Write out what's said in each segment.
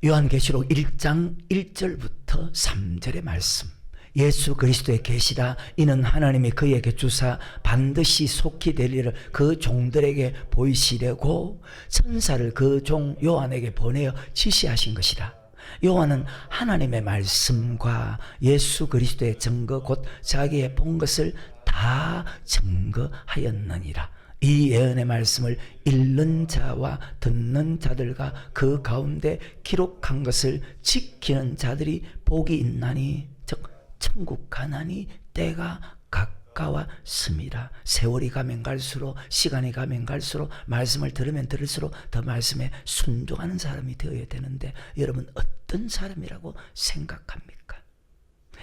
요한계시록 1장 1절부터 3절의 말씀. 예수 그리스도의 계시라. 이는 하나님이 그에게 주사 반드시 속히 될 일을 그 종들에게 보이시려고 천사를 그 종 요한에게 보내어 지시하신 것이라. 요한은 하나님의 말씀과 예수 그리스도의 증거 곧 자기의 본 것을 다 증거하였느니라. 이 예언의 말씀을 읽는 자와 듣는 자들과 그 가운데 기록한 것을 지키는 자들이 복이 있나니, 즉 천국 가나니 때가 가까웠습니다. 세월이 가면 갈수록, 시간이 가면 갈수록, 말씀을 들으면 들을수록 더 말씀에 순종하는 사람이 되어야 되는데, 여러분 어떤 사람이라고 생각합니까?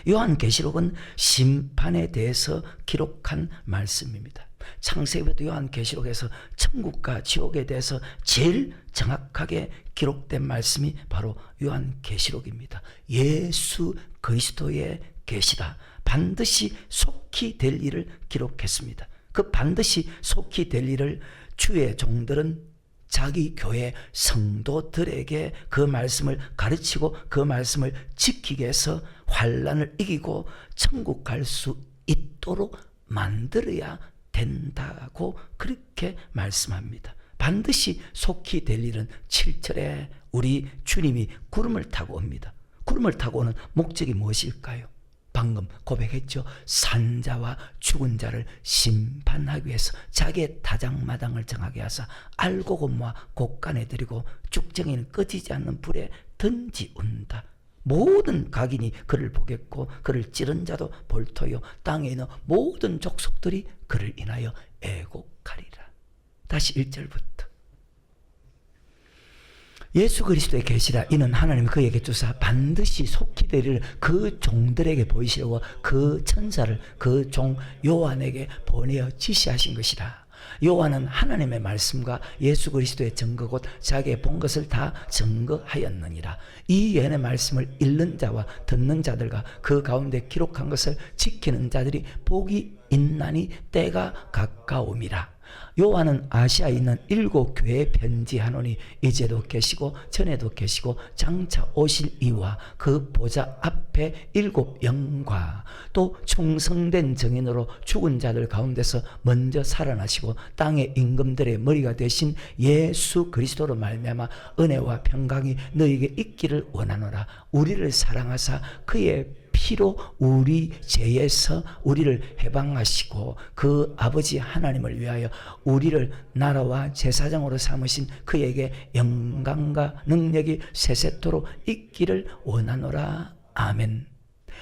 요한계시록은 심판에 대해서 기록한 말씀입니다. 창세기부터 요한계시록에서 천국과 지옥에 대해서 제일 정확하게 기록된 말씀이 바로 요한계시록입니다. 예수 그리스도의 계시다. 반드시 속히 될 일을 기록했습니다. 그 반드시 속히 될 일을 주의 종들은 자기 교회 성도들에게 그 말씀을 가르치고 그 말씀을 지키기 위해서 환난을 이기고 천국 갈 수 있도록 만들어야 된다고 그렇게 말씀합니다. 반드시 속히 될 일은 7절에 우리 주님이 구름을 타고 옵니다. 구름을 타고 오는 목적이 무엇일까요? 방금 고백했죠. 산자와 죽은 자를 심판하기 위해서 자기의 다장마당을 정하게 하사 알곡 모아 곡간에 들이고 쭉정이는 꺼지지 않는 불에 던지운다. 모든 각인이 그를 보겠고 그를 찌른 자도 볼터요 땅에 있는 모든 족속들이 그를 인하여 애곡하리라. 다시 1절부터. 예수 그리스도의 계시라. 이는 하나님이 그에게 주사 반드시 속히 될 일을 그 종들에게 보이시려고 그 천사를 그 종 요한에게 보내어 지시하신 것이라. 요한은 하나님의 말씀과 예수 그리스도의 증거 곧 자기의 본 것을 다 증거하였느니라. 이 예언의 말씀을 읽는 자와 듣는 자들과 그 가운데 기록한 것을 지키는 자들이 복이 있나니 때가 가까움이라. 요한은 아시아에 있는 7교회에 편지하노니 이제도 계시고 전에도 계시고 장차 오실 이와 그 보좌 앞에 7 영과 또 충성된 증인으로 죽은 자들 가운데서 먼저 살아나시고 땅의 임금들의 머리가 되신 예수 그리스도로 말미암아 은혜와 평강이 너에게 있기를 원하노라. 우리를 사랑하사 그의 피로 우리 죄에서 우리를 해방하시고 그 아버지 하나님을 위하여 우리를 나라와 제사장으로 삼으신 그에게 영광과 능력이 세세토록 있기를 원하노라. 아멘.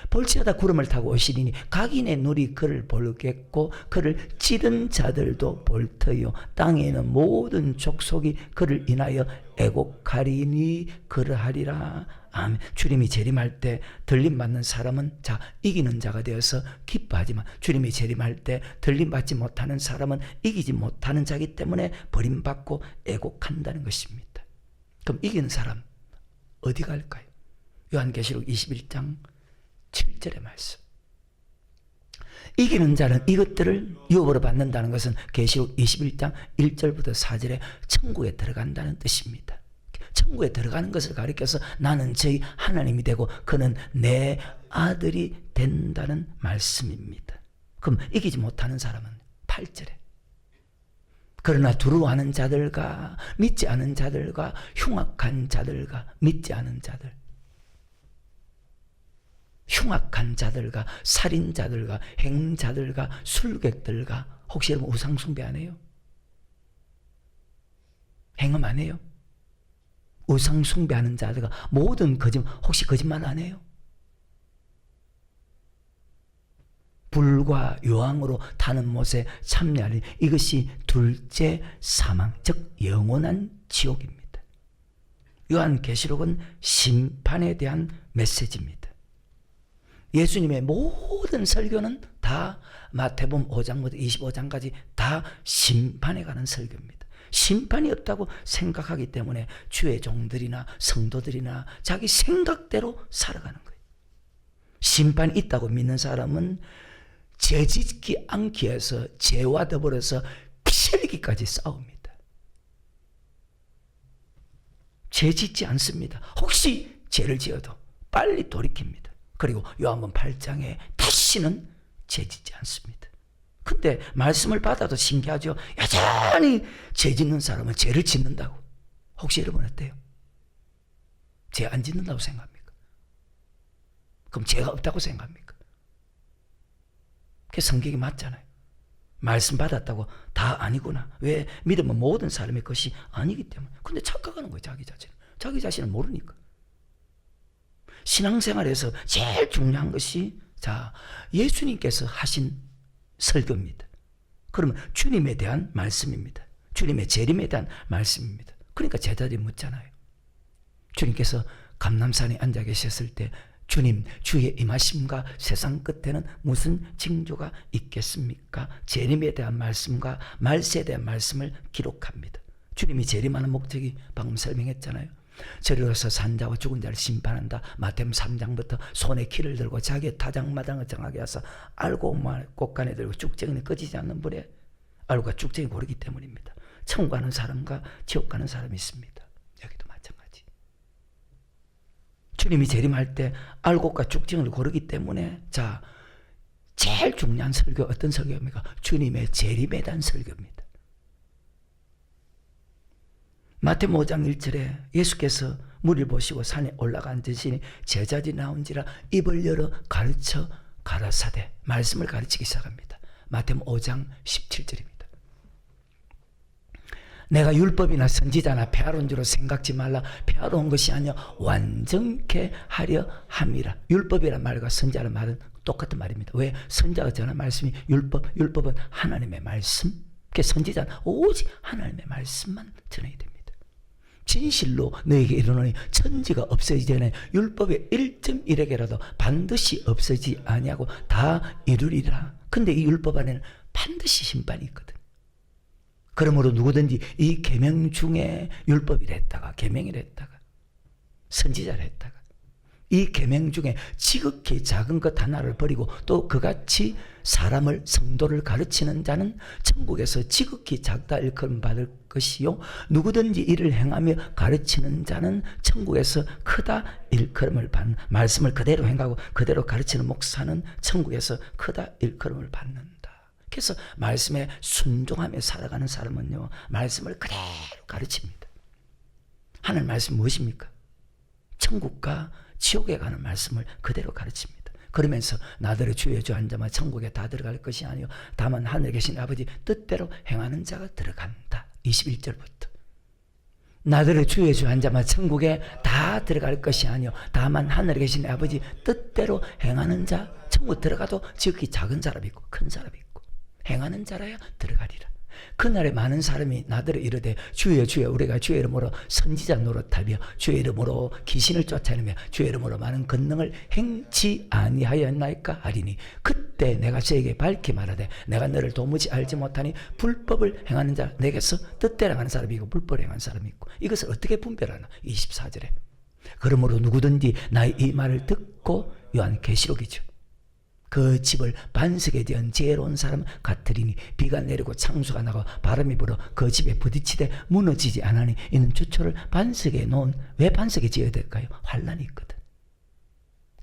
볼지어다 구름을 타고 오시리니 각인의 눈이 그를 보겠고 그를 찌른 자들도 볼 터요 땅에 있는 모든 족속이 그를 인하여 애곡하리니 그러하리라. 아멘. 주님이 재림할 때 들림받는 사람은 자 이기는 자가 되어서 기뻐하지만 주님이 재림할 때 들림받지 못하는 사람은 이기지 못하는 자이기 때문에 버림받고 애곡한다는 것입니다. 그럼 이기는 사람 어디 갈까요? 요한계시록 21장 7절의 말씀. 이기는 자는 이것들을 유업으로 받는다는 것은 계시록 21장 1절부터 4절에 천국에 들어간다는 뜻입니다. 천국에 들어가는 것을 가리켜서 나는 저희 하나님이 되고 그는 내 아들이 된다는 말씀입니다. 그럼 이기지 못하는 사람은 8절에 그러나 두려워하는 자들과 믿지 않은 자들과 흉악한 자들과 믿지 않은 자들, 흉악한 자들과 살인자들과 행자들과 술객들과 혹시 여러분 우상숭배 안 해요? 행음 안 해요? 우상숭배하는 자들과 모든 거짓말, 혹시 거짓말 안 해요? 불과 요항으로 타는 못에 참여하는 이것이 둘째 사망, 즉 영원한 지옥입니다. 요한계시록은 심판에 대한 메시지입니다. 예수님의 모든 설교는 다 마태복음 5장부터 25장까지 다 심판에 관한 설교입니다. 심판이 없다고 생각하기 때문에 주의 종들이나 성도들이나 자기 생각대로 살아가는 거예요. 심판이 있다고 믿는 사람은 죄 짓지 않기 위해서 죄와 더불어서 피흘리기까지 싸웁니다. 죄 짓지 않습니다. 혹시 죄를 지어도 빨리 돌이킵니다. 그리고 요한복음 8장에 다시는 죄 짓지 않습니다. 근데 말씀을 받아도 신기하죠. 여전히 죄 짓는 사람은 죄를 짓는다고. 혹시 여러분 어때요? 죄 안 짓는다고 생각합니까? 그럼 죄가 없다고 생각합니까? 그게 성격이 맞잖아요. 말씀 받았다고 다 아니구나. 왜? 믿음은 모든 사람의 것이 아니기 때문에. 근데 착각하는 거예요. 자기 자신을. 자기 자신을 모르니까. 신앙생활에서 제일 중요한 것이 예수님께서 하신 설교입니다. 그러면 주님에 대한 말씀입니다. 주님의 재림에 대한 말씀입니다. 그러니까 제자들이 묻잖아요. 주님께서 감람산에 앉아 계셨을 때 주님 주의 임하심과 세상 끝에는 무슨 징조가 있겠습니까? 재림에 대한 말씀과 말세에 대한 말씀을 기록합니다. 주님이 재림하는 목적이 방금 설명했잖아요. 저리로 가서 산자와 죽은 자를 심판한다. 마태복음 3장부터 손에 키를 들고 자기의 타작마당을 정하게 하사 알고 꽃간에 들고 쭉정이는 꺼지지 않는 불에 알고가 쭉정이 고르기 때문입니다. 천국 가는 사람과 지옥 가는 사람이 있습니다. 여기도 마찬가지. 주님이 재림할 때 알곡과 쭉정을 고르기 때문에 제일 중요한 설교 어떤 설교입니까? 주님의 재림에 대한 설교입니다. 마태복음 5장 1절에 예수께서 물을 보시고 산에 올라가 앉으시니 제자들이 나온지라 입을 열어 가르쳐 가라사대 말씀을 가르치기 시작합니다. 마태복음 5장 17절입니다. 내가 율법이나 선지자나 폐하러 온 줄로 생각지 말라. 폐하러 온 것이 아니여 완전케 하려 함이라. 율법이란 말과 선지자란 말은 똑같은 말입니다. 왜? 선지자가 전한 말씀이 율법은 하나님의 말씀, 선지자는 오직 하나님의 말씀만 전해야 됩니다. 진실로 너에게 이르노니 천지가 없어지기 전에 율법의 1.1에게라도 반드시 없어지지 아니하고 다 이루리라. 근데 이 율법 안에는 반드시 심판이 있거든. 그러므로 누구든지 이 계명 중에 율법이라 했다가 계명이라 했다가 선지자라 했다가 이 계명 중에 지극히 작은 것 하나를 버리고 또 그같이 사람을 성도를 가르치는 자는 천국에서 지극히 작다 일컬음 받을 것이요 누구든지 이를 행하며 가르치는 자는 천국에서 크다 일컬음을 받는 말씀을 그대로 행하고 그대로 가르치는 목사는 천국에서 크다 일컬음을 받는다. 그래서 말씀에 순종하며 살아가는 사람은요 말씀을 그대로 가르칩니다. 하나님 말씀 무엇입니까? 천국과 지옥에 가는 말씀을 그대로 가르칩니다. 그러면서 나더러 주의 주 한 자만 천국에 다 들어갈 것이 아니요 다만 하늘에 계신 아버지 뜻대로 행하는 자가 들어간다. 21절부터 나더러 주의 주 한 자만 천국에 다 들어갈 것이 아니요 다만 하늘에 계신 아버지 뜻대로 행하는 자. 천국 들어가도 지극히 작은 사람이 있고 큰 사람이 있고 행하는 자라야 들어가리라. 그날에 많은 사람이 나더러 이르되 주여 주여 우리가 주의 이름으로 선지자 노릇하며 주의 이름으로 귀신을 쫓아내며 주의 이름으로 많은 권능을 행치 아니하였나이까 하리니 그때 내가 저에게 밝히 말하되 내가 너를 도무지 알지 못하니 불법을 행하는 자 내게서 뜻대로 행하는 사람이 있고 불법을 행하는 사람이 있고 이것을 어떻게 분별하나? 24절에 그러므로 누구든지 나의 이 말을 듣고 요한계시록이죠. 그 집을 반석에 지은 지혜로운 사람 같으리니 비가 내리고 창수가 나고 바람이 불어 그 집에 부딪히되 무너지지 않으니 이는 주초를 반석에 놓은 왜 반석에 지어야 될까요? 환난이 있거든.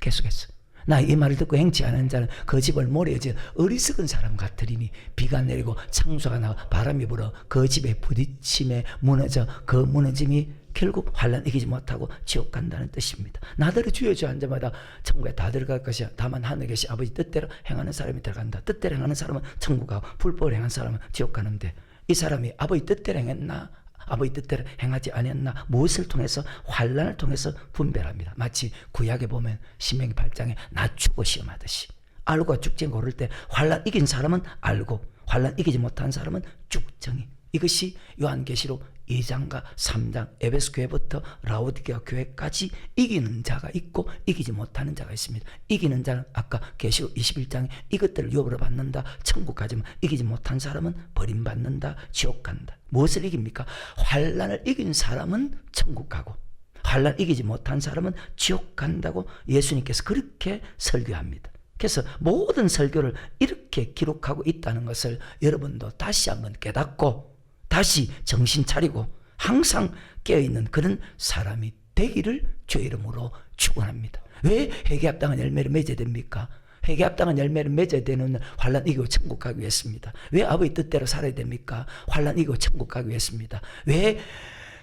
계속해서 나 이 말을 듣고 행치 않은 자는 그 집을 모래에 지은 어리석은 사람 같으리니 비가 내리고 창수가 나고 바람이 불어 그 집에 부딪힘에 무너져 그 무너짐이 결국 환난 이기지 못하고 지옥 간다는 뜻입니다. 나더러 주여 주 한 자마다 천국에 다 들어갈 것이야. 다만 하늘에 계신 아버지 뜻대로 행하는 사람이 들어간다. 뜻대로 행하는 사람은 천국 가고 불법을 행하는 사람은 지옥 가는데 이 사람이 아버지 뜻대로 행했나 아버지 뜻대로 행하지 아니했나 무엇을 통해서 환난을 통해서 분별합니다. 마치 구약에 보면 신명기 8장에 낮추고 시험하듯이 알고가 쭉정이 고를 때 환난 이긴 사람은 알고 환난 이기지 못한 사람은 쭉정이. 이것이 요한계시록 2장과 3장 에베소 교회부터 라오디게아 교회까지 이기는 자가 있고 이기지 못하는 자가 있습니다. 이기는 자는 아까 계시록 21장에 이것들을 유업으로 받는다. 천국 가지만 이기지 못한 사람은 버림받는다. 지옥 간다. 무엇을 이깁니까? 환난을 이긴 사람은 천국 가고 환난 이기지 못한 사람은 지옥 간다고 예수님께서 그렇게 설교합니다. 그래서 모든 설교를 이렇게 기록하고 있다는 것을 여러분도 다시 한번 깨닫고 다시 정신 차리고 항상 깨어있는 그런 사람이 되기를 주의 이름으로 축원합니다. 왜 회개합당한 열매를 맺어야 됩니까? 회개합당한 열매를 맺어야 되는 환난 이기고 천국 가기 위해서입니다. 왜 아버지 뜻대로 살아야 됩니까? 환난 이기고 천국 가기 위해서입니다. 왜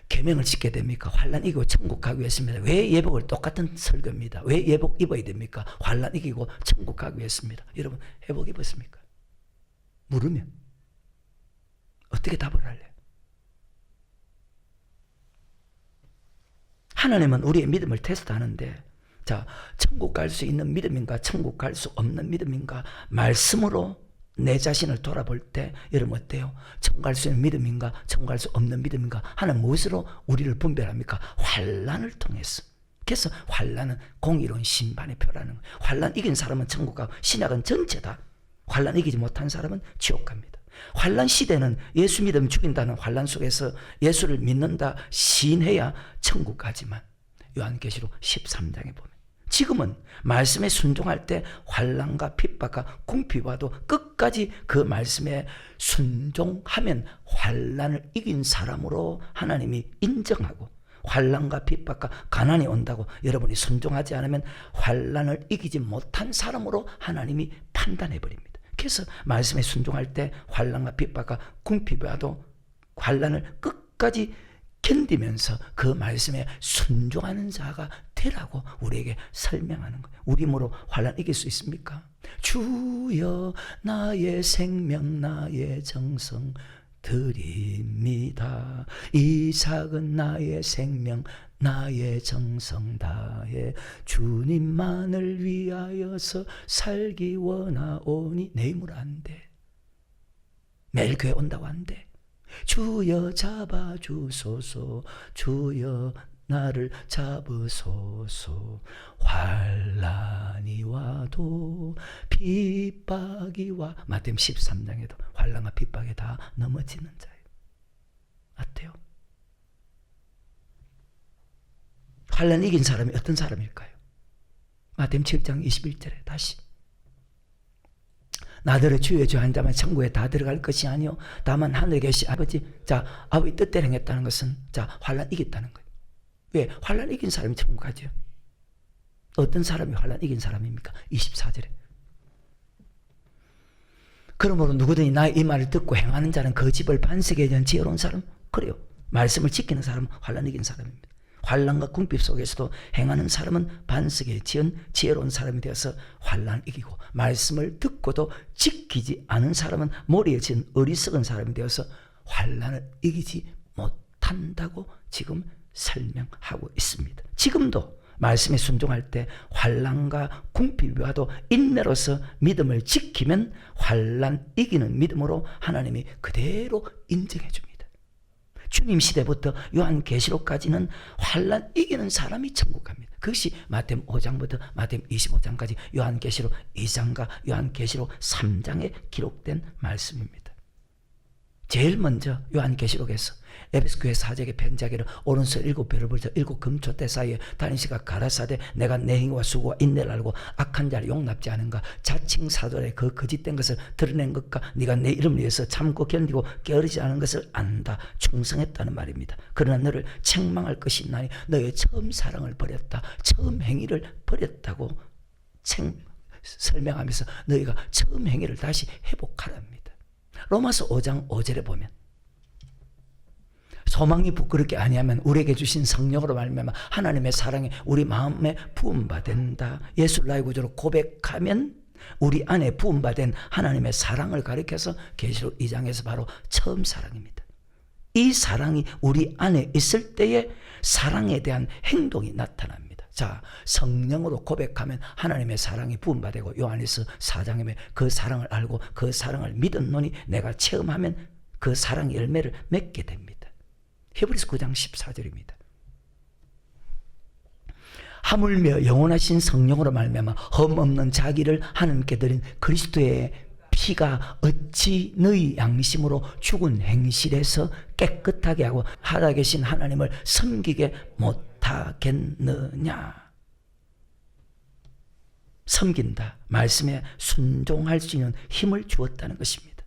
계명을 지켜야 됩니까? 환난 이기고 천국 가기 위해서입니다. 왜 예복을 똑같은 설교입니다. 왜 예복 입어야 됩니까? 환난 이기고 천국 가기 위해서입니다. 여러분 예복 입었습니까? 물으면 어떻게 답을 할래요? 하나님은 우리의 믿음을 테스트하는데, 자, 천국 갈 수 있는 믿음인가 천국 갈 수 없는 믿음인가 말씀으로 내 자신을 돌아볼 때 여러분 어때요? 천국 갈 수 있는 믿음인가 천국 갈 수 없는 믿음인가 하는 무엇으로 우리를 분별합니까? 환난을 통해서. 그래서 환난은 공의로운 심판의 표라는 거예요. 환난 이긴 사람은 천국 가고 신약은 전체다. 환난 이기지 못한 사람은 지옥 갑니다. 환난 시대는 예수 믿으면 죽인다는 환난 속에서 예수를 믿는다 시인해야 천국 가지만, 요한계시록 13장에 보면 지금은 말씀에 순종할 때 환난과 핍박과 궁핍과도 끝까지 그 말씀에 순종하면 환난을 이긴 사람으로 하나님이 인정하고, 환난과 핍박과 가난이 온다고 여러분이 순종하지 않으면 환난을 이기지 못한 사람으로 하나님이 판단해 버립니다. 그래서 말씀에 순종할 때 환난과 핍박과 궁핍이 와도 환난을 끝까지 견디면서 그 말씀에 순종하는 자가 되라고 우리에게 설명하는 거예요. 우리 힘으로 환난 이길 수 있습니까? 주여 나의 생명 나의 정성 드립니다. 이 작은 나의 생명 나의 정성 다해 주님만을 위하여서 살기 원하오니. 내 힘으로 안 돼. 매일 교회 온다고 안 돼. 주여 잡아주소서 주여 나를 잡으소서. 환난이 와도 핍박이 와. 마태복음 13장에도 환난과 핍박에 다 넘어지는 자예요. 어때요? 환난 이긴 사람이 어떤 사람일까요? 마태복음 7장 21절에 다시 나더러 주의 주 한 자만 천국에 다 들어갈 것이 아니요 다만 하늘에 계신 아버지, 자, 아버지 뜻대로 행했다는 것은, 자, 환난 이겼다는 거예요. 왜? 환난 이긴 사람이 천국 가죠. 어떤 사람이 환난 이긴 사람입니까? 24절에 그러므로 누구든지 나의 이 말을 듣고 행하는 자는 그 집을 반석에 대한 지혜로운 사람. 그래요. 말씀을 지키는 사람은 환난 이긴 사람입니다. 환난과 궁핍 속에서도 행하는 사람은 반석에 지은 지혜로운 사람이 되어서 환난을 이기고, 말씀을 듣고도 지키지 않은 사람은 머리에 지은 어리석은 사람이 되어서 환난을 이기지 못한다고 지금 설명하고 있습니다. 지금도 말씀에 순종할 때 환난과 궁핍이 와도 인내로서 믿음을 지키면 환난 이기는 믿음으로 하나님이 그대로 인정해 줍니다. 주님 시대부터 요한계시록까지는 환난 이기는 사람이 천국 갑니다. 그것이 마태복음 5장부터 마태복음 25장까지 요한계시록 2장과 요한계시록 3장에 기록된 말씀입니다. 제일 먼저 요한계시록에서 에베소 교회 사제에게 편지하기를 오른손 7벼를 불자 7 금초대 사이에 다니시가 가라사대 내가 내 행위와 수고와 인내를 알고 악한 자를 용납지 않은가. 자칭 사도의 그 거짓된 것을 드러낸 것과 네가 내 이름을 위해서 참고 견디고 게으르지 않은 것을 안다. 충성했다는 말입니다. 그러나 너를 책망할 것이 있나니 너의 처음 사랑을 버렸다. 처음 행위를 버렸다고 설명하면서 너희가 처음 행위를 다시 회복하랍니다. 로마서 5장 5절에 보면 소망이 부끄럽게 아니하면 우리에게 주신 성령으로 말미암아 하나님의 사랑이 우리 마음에 부음받는다. 예수를 나의 구주로 고백하면 우리 안에 부음받은 하나님의 사랑을 가리켜서 계시록 2장에서 바로 처음 사랑입니다. 이 사랑이 우리 안에 있을 때에 사랑에 대한 행동이 나타납니다. 자, 성령으로 고백하면 하나님의 사랑이 부음받고 요한일서 4장에 그 사랑을 알고 그 사랑을 믿었노니 내가 체험하면 그 사랑의 열매를 맺게 됩니다. 히브리서 9장 14절입니다. 하물며 영원하신 성령으로 말미암아 흠없는 자기를 하나님께 드린 그리스도의 피가 어찌 너희 양심으로 죽은 행실에서 깨끗하게 하고 하다 계신 하나님을 섬기게 못하겠느냐. 섬긴다. 말씀에 순종할 수 있는 힘을 주었다는 것입니다.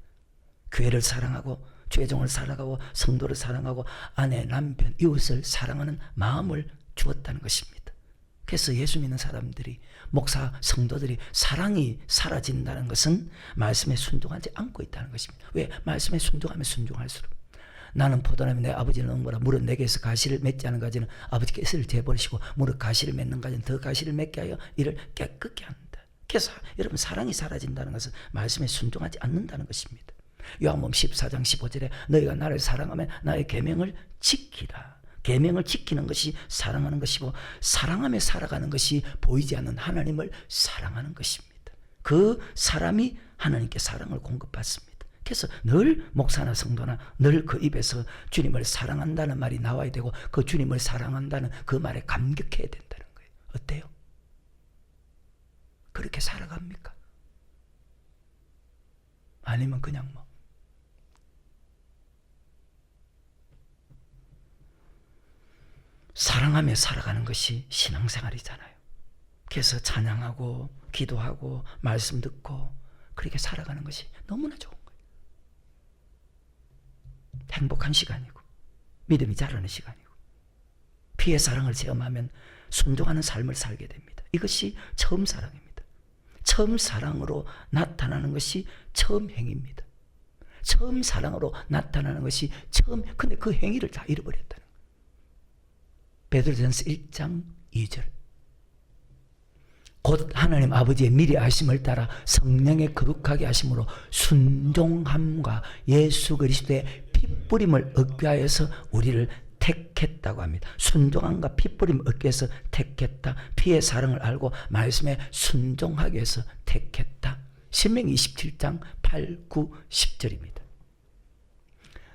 교회를 사랑하고 죄종을 사랑하고 성도를 사랑하고 아내, 남편, 이웃을 사랑하는 마음을 주었다는 것입니다. 그래서 예수 믿는 사람들이, 목사, 성도들이 사랑이 사라진다는 것은 말씀에 순종하지 않고 있다는 것입니다. 왜? 말씀에 순종하면 순종할수록, 나는 포도나무 내 아버지는 엉거라, 무릇 내게서 가시를 맺지 않은 가지는 아버지께서 재버리시고 무릇 가시를 맺는 가지는 더 가시를 맺게 하여 이를 깨끗게 한다. 그래서 여러분, 사랑이 사라진다는 것은 말씀에 순종하지 않는다는 것입니다. 요한복음 14장 15절에 너희가 나를 사랑하면 나의 계명을 지키라. 계명을 지키는 것이 사랑하는 것이고, 사랑하며 살아가는 것이 보이지 않는 하나님을 사랑하는 것입니다. 그 사람이 하나님께 사랑을 공급받습니다. 그래서 늘 목사나 성도나 늘 그 입에서 주님을 사랑한다는 말이 나와야 되고, 그 주님을 사랑한다는 그 말에 감격해야 된다는 거예요. 어때요? 그렇게 살아갑니까? 아니면 그냥 사랑하며 살아가는 것이 신앙생활이잖아요. 그래서 찬양하고 기도하고 말씀 듣고 그렇게 살아가는 것이 너무나 좋은 거예요. 행복한 시간이고 믿음이 자라는 시간이고, 피의 사랑을 체험하면 순종하는 삶을 살게 됩니다. 이것이 처음 사랑입니다. 처음 사랑으로 나타나는 것이 처음 행입니다. 처음 사랑으로 나타나는 것이 근데 그 행위를 다 잃어버렸다는 거예요. 베드로전서 1장 2절. 곧 하나님 아버지의 미리 아심을 따라 성령의 거룩하게 하심으로 순종함과 예수 그리스도의 피뿌림을 얻게 하여서 우리를 택했다고 합니다. 순종함과 피뿌림을 얻기 위해서 택했다. 피의 사랑을 알고 말씀에 순종하기 위해서 택했다. 신명기 27장 8, 9, 10절입니다.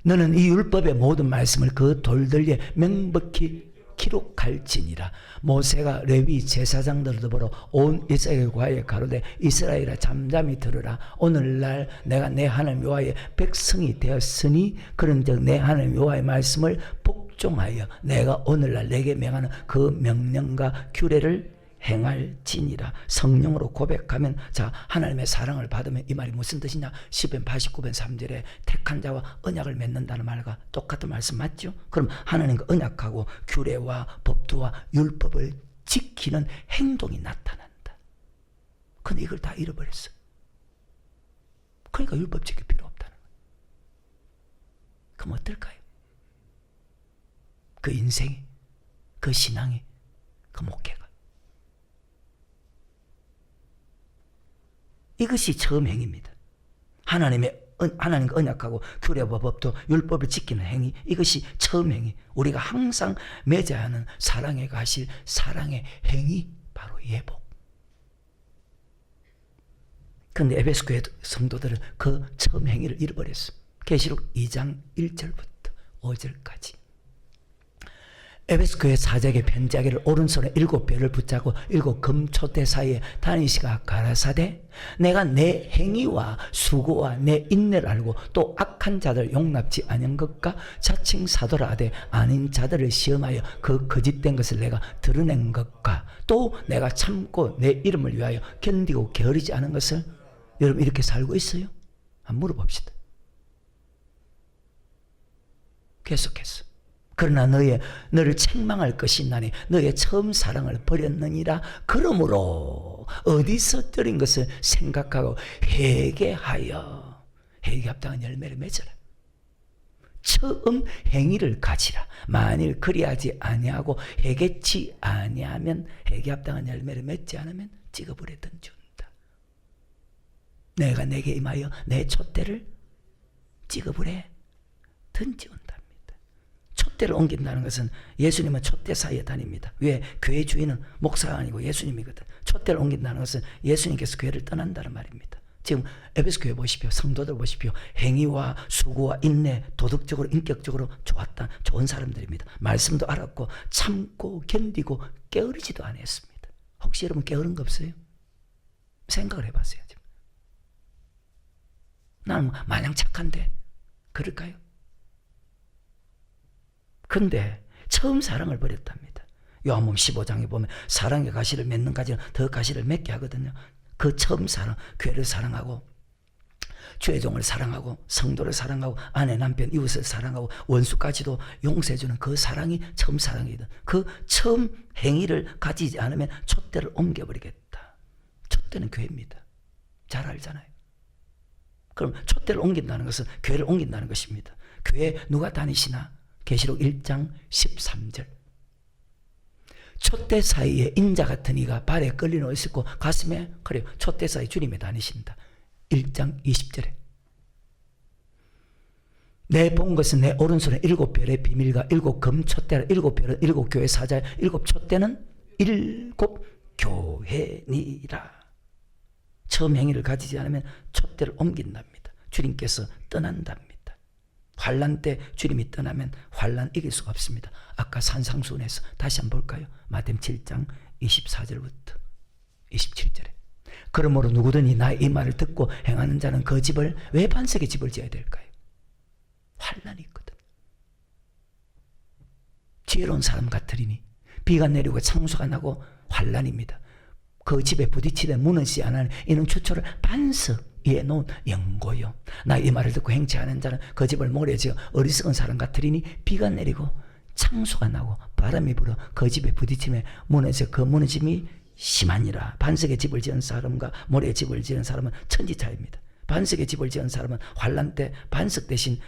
너는 이 율법의 모든 말씀을 그 돌들에 명백히 기록할지니라. 모세가 레위 제사장들을 더불어 온 이스라엘 과에 가로되 이스라엘아 잠잠히 들으라. 오늘날 내가 내 하나님 여호와의 백성이 되었으니 그런즉 내 하나님 여호와의 말씀을 복종하여 내가 오늘날 내게 명하는 그 명령과 규례를 행할지니라. 성령으로 고백하면, 자, 하나님의 사랑을 받으면 이 말이 무슨 뜻이냐? 시편 89편 3절에 택한 자와 언약을 맺는다는 말과 똑같은 말씀 맞죠? 그럼 하나님과 언약하고 규례와 법도와 율법을 지키는 행동이 나타난다. 근데 이걸 다 잃어버렸어. 그러니까 율법 지킬 필요 없다는 거예요. 그럼 어떨까요? 그 인생이, 그 신앙이, 그 목회가. 이것이 처음 행위입니다. 하나님과 언약하고 규례와 법도 율법을 지키는 행위, 이것이 처음 행위. 우리가 항상 맺어야 하는 사랑에 가실 사랑의 행위, 바로 예복. 그런데 에베소 교회 성도들은 그 처음 행위를 잃어버렸어. 계시록 2장 1절부터 5절까지. 에베소 교회 사제에게 편지하기를 오른손에 7벼를 붙잡고 7 금초대 사이에 다니시가 가라사대 내가 내 행위와 수고와 내 인내를 알고 또 악한 자들 용납지 아니한 것과 자칭 사도라 하되 아닌 자들을 시험하여 그 거짓된 것을 내가 드러낸 것과 또 내가 참고 내 이름을 위하여 견디고 게으르지 않은 것을, 여러분 이렇게 살고 있어요? 한번 물어봅시다. 계속해서. 그러나 너를 책망할 것이 있나니 너의 처음 사랑을 버렸느니라. 그러므로 어디서 들은 것을 생각하고 회개하여 합당한 열매를 맺어라. 처음 행위를 가지라. 만일 그리하지 아니하고 회개치 아니하면 회개 합당한 열매를 맺지 않으면 찍어불에 던진다. 내가 내게 임하여 내 촛대를 찍어불에 던지온다. 촛대를 옮긴다는 것은, 예수님은 촛대 사이에 다닙니다. 왜? 교회 주인은 목사가 아니고 예수님이거든. 촛대를 옮긴다는 것은 예수님께서 교회를 떠난다는 말입니다. 지금 에베소 교회 보십시오. 성도들 보십시오. 행위와 수고와 인내, 도덕적으로 인격적으로 좋은 사람들입니다. 말씀도 알았고 참고 견디고 게으르지도 않았습니다. 혹시 여러분 게으른 거 없어요? 생각을 해봤어요. 지금. 나는 마냥 착한데 그럴까요? 근데 처음 사랑을 버렸답니다. 요한복음 15장에 보면 사랑의 가시를 맺는 가지는 더 가시를 맺게 하거든요. 그 처음 사랑, 교회를 사랑하고 주의 종을 사랑하고 성도를 사랑하고 아내 남편 이웃을 사랑하고 원수까지도 용서해주는 그 사랑이 처음 사랑이든 그 처음 행위를 가지지 않으면 촛대를 옮겨버리겠다. 촛대는 교회입니다. 잘 알잖아요. 그럼 촛대를 옮긴다는 것은 교회를 옮긴다는 것입니다. 교회 누가 다니시나? 계시록 1장 13절. 촛대 사이에 인자 같은 이가 발에 끌리는 있고 가슴에 그래요. 촛대 사이 주님에 다니신다. 1장 20절에 내 본 것은 내 오른손에 7별의 비밀과 7금 촛대라. 7별은 7교회 사자, 7촛대는 7교회니라. 처음 행위를 가지지 않으면 촛대를 옮긴답니다. 주님께서 떠난답니다. 환난 때 주님이 떠나면 환난 이길 수가 없습니다. 아까 산상수훈에서 다시 한번 볼까요? 마태복음 7장 24절부터 27절에 그러므로 누구든지 나의 이 말을 듣고 행하는 자는 그 집을 왜 반석의 집을 지어야 될까요? 환난이 있거든. 지혜로운 사람 같으리니 비가 내리고 창수가 나고 환난입니다. 그 집에 부딪히되 무너지지 않으니 이는 추초를 반석 위에 놓은 영고요. 나 이 말을 듣고 행치 않은 자는 그 집을 모래지어 어리석은 사람 같으리니 비가 내리고 창수가 나고 바람이 불어 그 집에 부딪히며 무너져 그 무너짐이 심하니라. 반석의 집을 지은 사람과 모래의 집을 지은 사람은 천지 차이입니다. 반석의 집을 지은 사람은 환난 때 반석 대신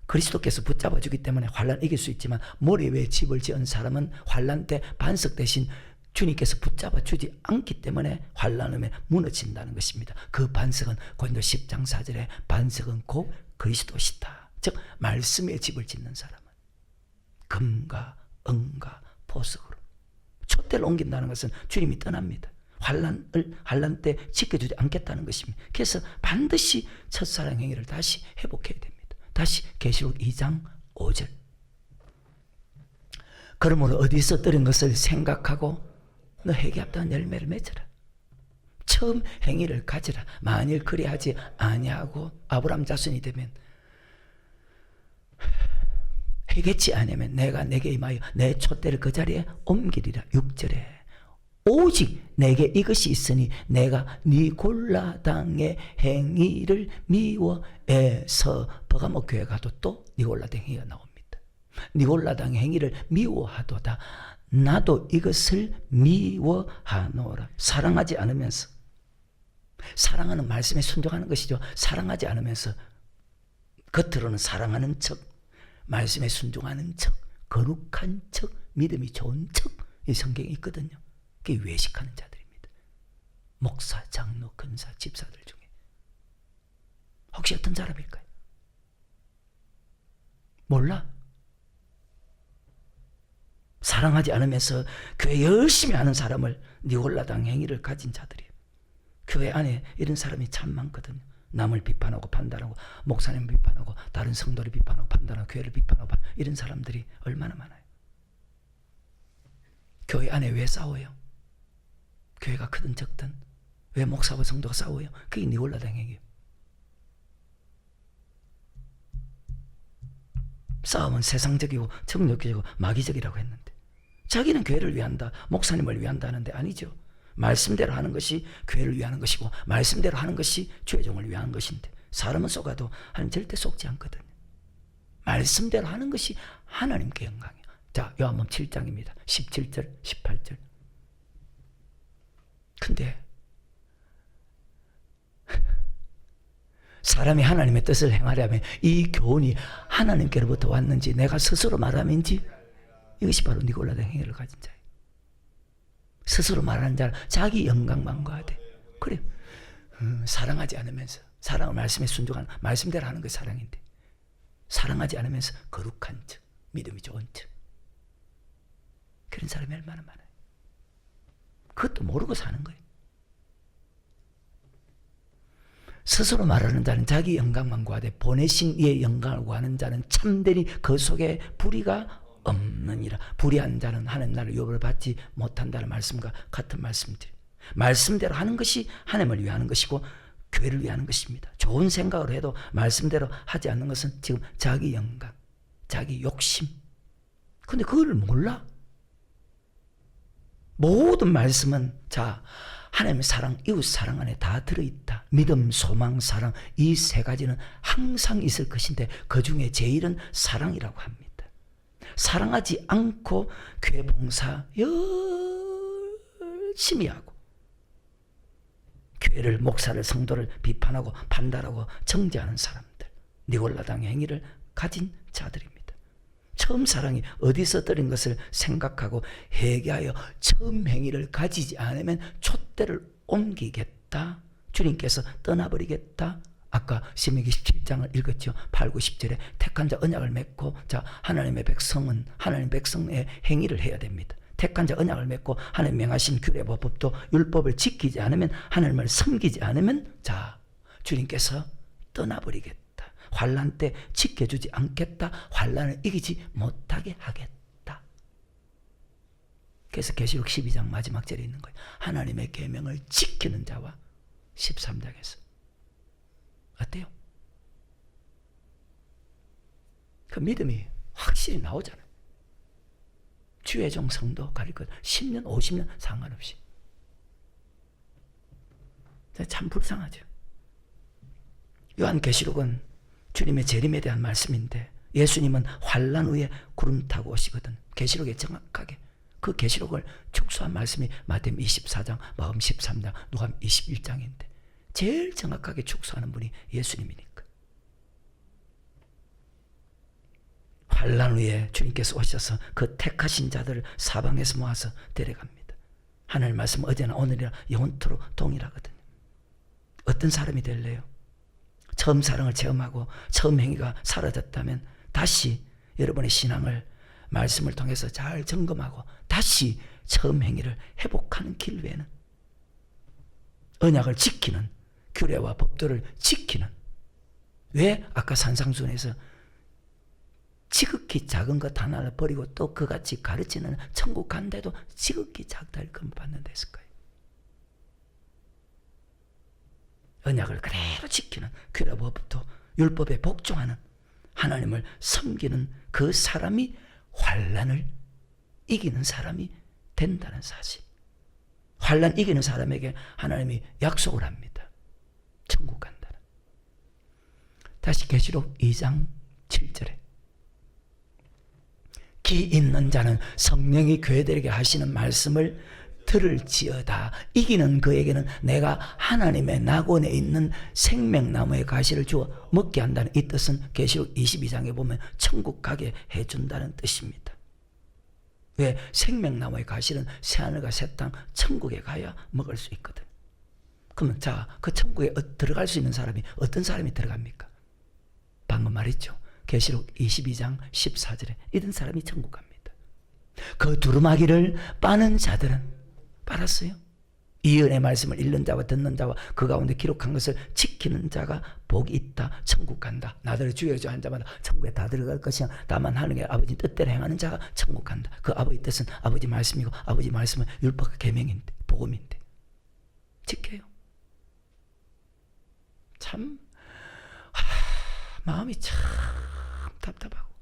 그리스도께서 붙잡아 주기 때문에 환난 이길 수 있지만 모래 위에 집을 지은 사람은 환난 때 반석 대신 주님께서 붙잡아 주지 않기 때문에 환난음에 무너진다는 것입니다. 그 반석은 고린도 10장 4절에 반석은 곧 그리스도시다. 즉 말씀의 집을 짓는 사람은 금과 은과 보석으로 촛대를 옮긴다는 것은 주님이 떠납니다. 환난 때 지켜주지 않겠다는 것입니다. 그래서 반드시 첫사랑 행위를 다시 회복해야 됩니다. 다시 계시록 2장 5절. 그러므로 어디서 들은 것을 생각하고 너 회개합다는 열매를 맺어라. 처음 행위를 가지라. 만일 그리하지 아니하고 아브라함 자손이 되면 회개치 아니하면 내가 내게 임하여 내 촛대를 그 자리에 옮기리라. 6절에 오직 내게 이것이 있으니 내가 니골라당의 행위를 미워해서 버가모 교회 가도 또 니골라당 행위가 나옵니다. 니골라당의 행위를 미워하도다. 나도 이것을 미워하노라. 사랑하지 않으면서, 사랑하는 말씀에 순종하는 것이죠. 사랑하지 않으면서 겉으로는 사랑하는 척, 말씀에 순종하는 척, 거룩한 척, 믿음이 좋은 척, 이 성경에 있거든요. 그게 외식하는 자들입니다. 목사, 장로, 근사, 집사들 중에 혹시 어떤 사람일까요? 몰라? 사랑하지 않으면서 교회 열심히 하는 사람을 니골라당 행위를 가진 자들이에요. 교회 안에 이런 사람이 참 많거든요. 남을 비판하고 판단하고 목사님 비판하고 다른 성도를 비판하고 판단하고 교회를 비판하고 이런 사람들이 얼마나 많아요. 교회 안에 왜 싸워요? 교회가 크든 적든 왜 목사와 성도가 싸워요? 그게 니골라당 행위예요. 싸움은 세상적이고 정욕적이고 마귀적이라고 했는데 자기는 교회를 위한다, 목사님을 위한다 하는데 아니죠. 말씀대로 하는 것이 교회를 위하는 것이고 말씀대로 하는 것이 주의 종을 위한 것인데 사람은 속아도 하나님 절대 속지 않거든요. 말씀대로 하는 것이 하나님께 영광이에요. 자, 요한복음 7장입니다. 17절, 18절. 근데 사람이 하나님의 뜻을 행하려면 이 교훈이 하나님께로부터 왔는지 내가 스스로 말함인지 이것이 바로 니골라당 행위를 가진 자예요. 스스로 말하는 자는 자기 영광만 구하되 그래요. 사랑하지 않으면서 사랑을 말씀에 순종하는 말씀대로 하는 것이 사랑인데 사랑하지 않으면서 거룩한 척, 믿음이 좋은 척 그런 사람이 얼마나 많아요. 그것도 모르고 사는 거예요. 스스로 말하는 자는 자기 영광만 구하되 보내신 이의 영광을 구하는 자는 참되니 그 속에 불의가 없느니라. 불의한 자는 하는 날을 유업을 받지 못한다는 말씀과 같은 말씀들. 말씀대로 하는 것이 하나님을 위하는 것이고 교회를 위하는 것입니다. 좋은 생각을 해도 말씀대로 하지 않는 것은 지금 자기 영광, 자기 욕심. 근데 그걸 몰라. 모든 말씀은 자 하나님의 사랑, 이웃 사랑 안에 다 들어있다. 믿음, 소망, 사랑, 이 세 가지는 항상 있을 것인데 그 중에 제일은 사랑이라고 합니다. 사랑하지 않고 교회 봉사 열심히 하고 교회를, 목사를, 성도를 비판하고 판단하고 정죄하는 사람들, 니골라당의 행위를 가진 자들입니다. 처음 사랑이 어디서 들은 것을 생각하고 회개하여 처음 행위를 가지지 않으면 촛대를 옮기겠다. 주님께서 떠나버리겠다. 아까 신명기 17장을 읽었죠. 8, 9, 10절에 택한 자 언약을 맺고, 자, 하나님의 백성은 하나님 백성의 행위를 해야 됩니다. 택한 자 언약을 맺고 하나님 명하신 규례와 법도 율법을 지키지 않으면, 하나님을 섬기지 않으면, 자, 주님께서 떠나버리겠다. 환난 때 지켜주지 않겠다. 환난을 이기지 못하게 하겠다. 그래서 계시록 12장 마지막 절에 있는 거예요. 하나님의 계명을 지키는 자와 13장에서 어때요? 그 믿음이 확실히 나오잖아요. 주의 종 성도 가릴 것 10년 50년 상관없이. 참 불쌍하죠. 요한계시록은 주님의 재림에 대한 말씀인데, 예수님은 환난 후에 구름 타고 오시거든. 계시록에 정확하게 그 계시록을 축소한 말씀이 마태복음 24장, 마음 13장, 누가복음 21장인데 제일 정확하게 축소하는 분이 예수님이니까. 환난 후에 주님께서 오셔서 그 택하신 자들을 사방에서 모아서 데려갑니다. 하나님 말씀 어제나 오늘이나 영원토록 동일하거든요. 어떤 사람이 될래요? 처음 사랑을 체험하고 처음 행위가 사라졌다면 다시 여러분의 신앙을 말씀을 통해서 잘 점검하고 다시 처음 행위를 회복하는 길 외에는, 언약을 지키는, 규례와 법도를 지키는, 왜 아까 산상순에서 지극히 작은 것 하나를 버리고 또 그같이 가르치는 천국 간데도 지극히 작다 일금 받는다 했을까요? 언약을 그대로 지키는, 규례와 법도 율법에 복종하는, 하나님을 섬기는 그 사람이 환난을 이기는 사람이 된다는 사실. 환난 이기는 사람에게 하나님이 약속을 합니다. 천국 간다는. 다시 계시록 2장 7절에 기 있는 자는 성령이 교회들에게 하시는 말씀을 들을지어다. 이기는 그에게는 내가 하나님의 낙원에 있는 생명나무의 가시를 주어 먹게 한다는 이 뜻은 계시록 22장에 보면 천국 가게 해준다는 뜻입니다. 왜? 생명나무의 가시는 새하늘과 새 땅 천국에 가야 먹을 수 있거든. 그러면 자, 그 천국에 들어갈 수 있는 사람이 어떤 사람이 들어갑니까? 방금 말했죠. 계시록 22장 14절에 이런 사람이 천국 갑니다. 그 두루마기를 빠는 자들은 빨았어요. 이 은혜의 말씀을 읽는 자와 듣는 자와 그 가운데 기록한 것을 지키는 자가 복이 있다. 천국 간다. 나더러 주여 주여 한 자마다 천국에 다 들어갈 것이야. 다만 하나님의 아버지 뜻대로 행하는 자가 천국 간다. 그 아버지 뜻은 아버지 말씀이고 아버지 말씀은 율법과 계명인데, 복음인데 지켜요. 참 마음이 참 답답하고,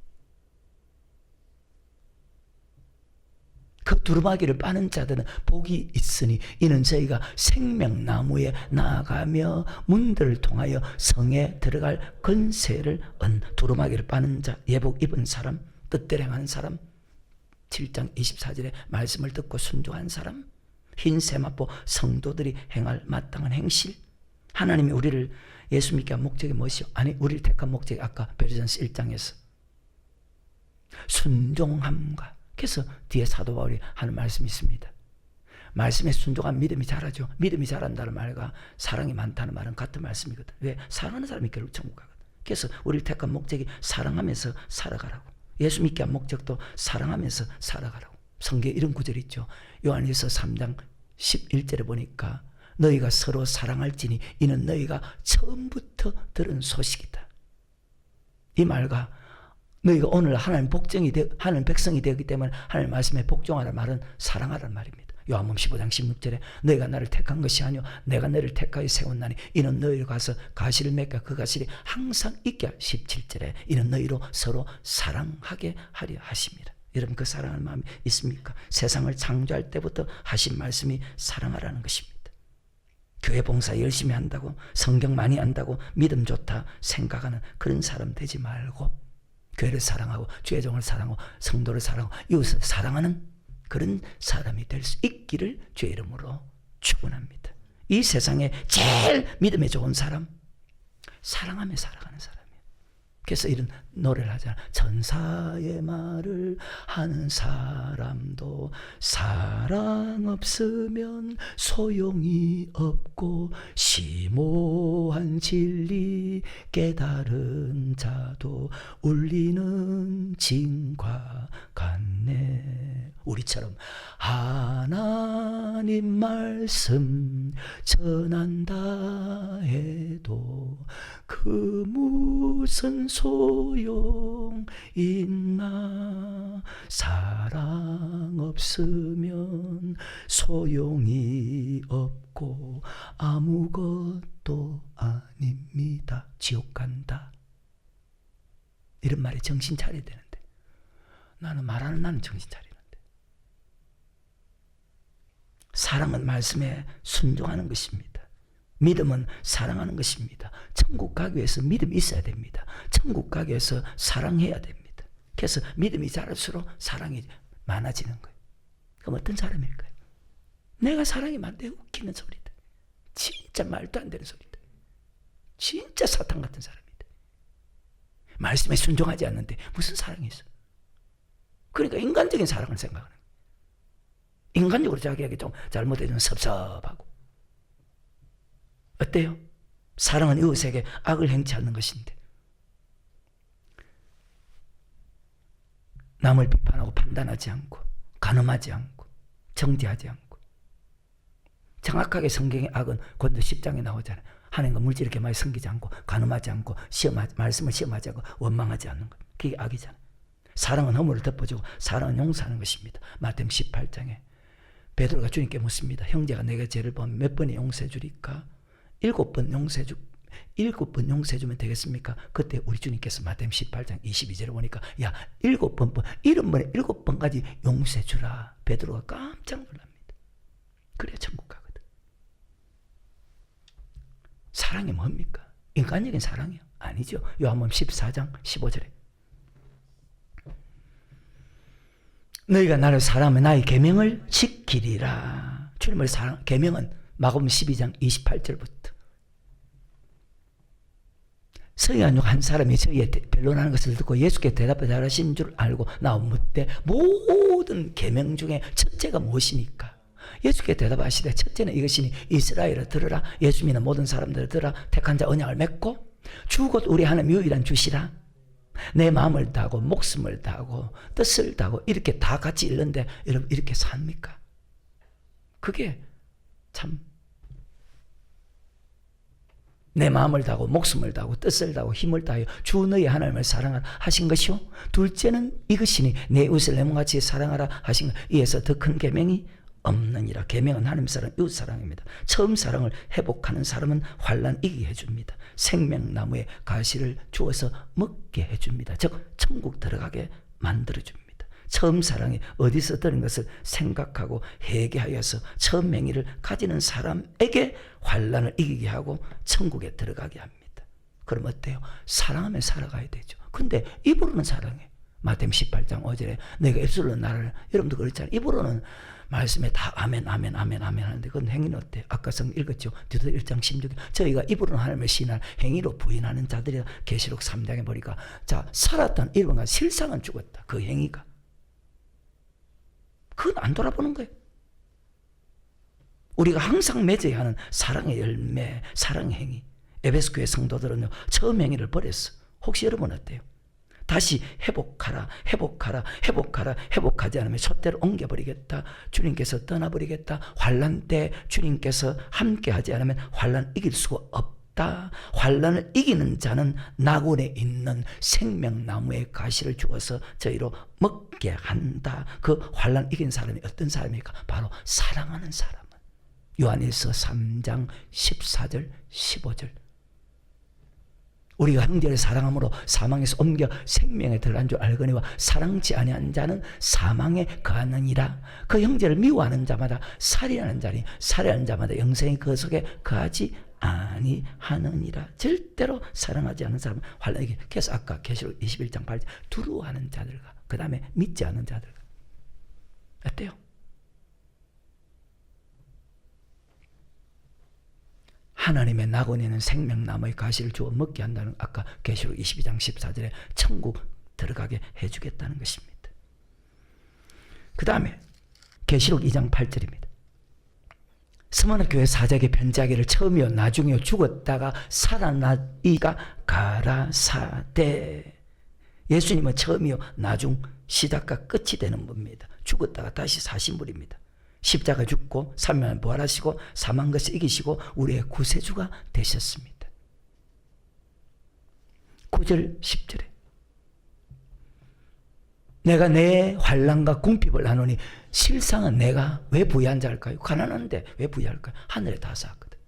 그 두루마기를 빠는 자들은 복이 있으니 이는 저희가 생명나무에 나아가며 문들을 통하여 성에 들어갈 권세를 얻은. 두루마기를 빠는 자, 예복 입은 사람, 뜻대로 행하는 사람, 7장 24절의 말씀을 듣고 순종한 사람, 흰 세마포 성도들이 행할 마땅한 행실. 하나님이 우리를 예수 믿게 한 목적이 무엇이요? 아니, 우리를 택한 목적이 아까 베드로전서 1장에서 순종함과, 그래서 뒤에 사도 바울이 하는 말씀이 있습니다. 말씀에 순종한 믿음이 자라죠. 믿음이 자란다는 말과 사랑이 많다는 말은 같은 말씀이거든. 왜? 사랑하는 사람이 결국 천국 가거든. 그래서 우리를 택한 목적이 사랑하면서 살아가라고. 예수 믿게 한 목적도 사랑하면서 살아가라고. 성경에 이런 구절이 있죠. 요한일서 3장 11절에 보니까 너희가 서로 사랑할지니 이는 너희가 처음부터 들은 소식이다. 이 말과 너희가 오늘 하나님 하나님 백성이 되었기 때문에 하나님 말씀에 복종하라는 말은 사랑하라는 말입니다. 요한복음 15장 16절에 너희가 나를 택한 것이 아니요 내가 너희를 택하여 세웠나니 이는 너희로 가서 가시를 맺게 그 가시를 항상 있게 하라. 17절에 이는 너희로 서로 사랑하게 하려 하십니다. 여러분, 그 사랑하는 마음이 있습니까? 세상을 창조할 때부터 하신 말씀이 사랑하라는 것입니다. 교회 봉사 열심히 한다고, 성경 많이 안다고, 믿음 좋다 생각하는 그런 사람 되지 말고, 교회를 사랑하고 주의 종을 사랑하고 성도를 사랑하고 이웃을 사랑하는 그런 사람이 될 수 있기를 주의 이름으로 축원합니다. 이 세상에 제일 믿음에 좋은 사람, 사랑하며 살아가는 사람이에요. 그래서 이런 노래를 하잖아. 천사의 말을 하는 사람도 사랑 없으면 소용이 없고, 심오한 진리 깨달은 자도 울리는 징과 같네. 우리처럼 하나님 말씀 전한다 해도 그 무슨 소용 있나. 사랑 없으면 소용이 없고 아무것도 아닙니다. 지옥 간다. 이런 말에 정신 차려야 되는데, 나는 말하는 나는 정신 차리는데. 사랑은 말씀에 순종하는 것입니다. 믿음은 사랑하는 것입니다. 천국 가기 위해서 믿음이 있어야 됩니다. 천국 가기 위해서 사랑해야 됩니다. 그래서 믿음이 자랄수록 사랑이 많아지는 거예요. 그럼 어떤 사람일까요? 내가 사랑이 많대 웃기는 소리다. 진짜 말도 안 되는 소리다. 진짜 사탄 같은 사람이다. 말씀에 순종하지 않는데 무슨 사랑이 있어? 그러니까 인간적인 사랑을 생각하는 거예요. 인간적으로 자기에게 좀 잘못해주면 섭섭하고. 어때요? 사랑은 이웃에게 악을 행치 않는 것인데, 남을 비판하고 판단하지 않고, 간음하지 않고, 정죄하지 않고. 정확하게 성경의 악은 고린도 10장에 나오잖아요. 하나님과 물질 이렇게 많이 섬기지 않고, 간음하지 않고, 말씀을 시험하지 않고, 원망하지 않는 것. 그게 악이잖아요. 사랑은 허물을 덮어주고 사랑은 용서하는 것입니다. 마태복음 18장에 베드로가 주님께 묻습니다. 형제가 내가 죄를 범하면 몇 번에 용서해 주리까? 7번 용서해 주면 되겠습니까? 그때 우리 주님께서 마태복음 18장 22절을 보니까, 야, 70번에 7번까지 용서해 주라. 베드로가 깜짝 놀랍니다. 그래야 천국 가거든. 사랑이 뭡니까? 인간적인 사랑이요? 아니죠. 요한복음 14장 15절에 너희가 나를 사랑하면 나의 계명을 지키리라. 주님을 사랑, 계명은 마가복음 12장 28절부터. 서기관 중 한 사람이 저희의 변론하는 것을 듣고 예수께 대답을 잘하신 줄 알고 나와 묻되 모든 계명 중에 첫째가 무엇입니까? 예수께 대답하시되 첫째는 이것이니 이스라엘을 들으라. 예수 믿는 모든 사람들을 들으라. 택한 자 언약을 맺고 주 곧 우리 하나님 유일한 주시라. 내 마음을 다하고 목숨을 다하고 뜻을 다하고 이렇게 다 같이 읽는데 여러분 이렇게 삽니까? 그게 참 내 마음을 다하고 목숨을 다하고 뜻을 다하고 힘을 다하여 주 너희 하나님을 사랑하라 하신 것이요. 둘째는 이것이니 내 이웃을 내 몸같이 사랑하라 하신 것. 이에서 더 큰 계명이 없느니라. 계명은 하나님 사랑, 이웃 사랑입니다. 처음 사랑을 회복하는 사람은 환난 이기게 해줍니다. 생명나무에 가시를 주어서 먹게 해줍니다. 즉 천국 들어가게 만들어줍니다. 처음 사랑이 어디서 들은 것을 생각하고 회개하여서 처음 행위를 가지는 사람에게 환난을 이기게 하고 천국에 들어가게 합니다. 그럼 어때요? 사랑하며 살아가야 되죠. 근데 입으로는 사랑해. 마태복음 18장 5절에 내가 입술로 나를, 여러분도 그렇잖아요. 입으로는 말씀에 다 아멘 아멘 아멘 아멘 하는데 그건 행위는 어때요? 아까 성 읽었죠. 디도서 1장 16절 저희가 입으로는 하나님을 신할 행위로 부인하는 자들이라. 계시록 3장에 보니까 자 살았던 일본과 실상은 죽었다. 그 행위가 그건 안 돌아보는 거예요. 우리가 항상 맺어야 하는 사랑의 열매, 사랑의 행위. 에베소 교회 성도들은요 처음 행위를 버렸어. 혹시 여러분 어때요? 다시 회복하라, 회복하라, 회복하라, 회복하지 않으면 촛대를 옮겨버리겠다. 주님께서 떠나버리겠다. 환난 때 주님께서 함께하지 않으면 환난 이길 수가 없다. 환난을 이기는 자는 낙원에 있는 생명나무의 가시를 주어서 저희로 먹게 한다. 그 환난 이긴 사람이 어떤 사람입니까? 바로 사랑하는 사람은. 요한일서 3장 14절 15절 우리가 형제를 사랑함으로 사망에서 옮겨 생명에 들어간 줄 알거니와 사랑치 아니한 자는 사망에 거하느니라. 그 형제를 미워하는 자마다 살인하는 자니 살인하는 자마다 영생이 그 속에 거하지 아니하느니라. 절대로 사랑하지 않는 사람은 환란이. 그래서 아까 계시록 21장 8절 두려워하는 자들과 그 다음에 믿지 않는 자들과. 어때요? 하나님의 나그네는 생명나무의 가시를 주어 먹게 한다는, 아까 계시록 22장 14절에 천국 들어가게 해주겠다는 것입니다. 그 다음에 계시록 2장 8절입니다. 스무나 교회 사자에게 편지하기를 처음이요 나중이요 죽었다가 살아나이가 가라사대. 예수님은 처음이요 나중, 시작과 끝이 되는 분입니다. 죽었다가 다시 사신 분입니다. 십자가 죽고 3년 부활하시고 사망 것을 이기시고 우리의 구세주가 되셨습니다. 9절 10절에 내가 내 환난과 궁핍을 나누니 실상은 내가 왜 부유한 자일까요? 가난한데 왜 부유할까요? 하늘에 다 쌓았거든.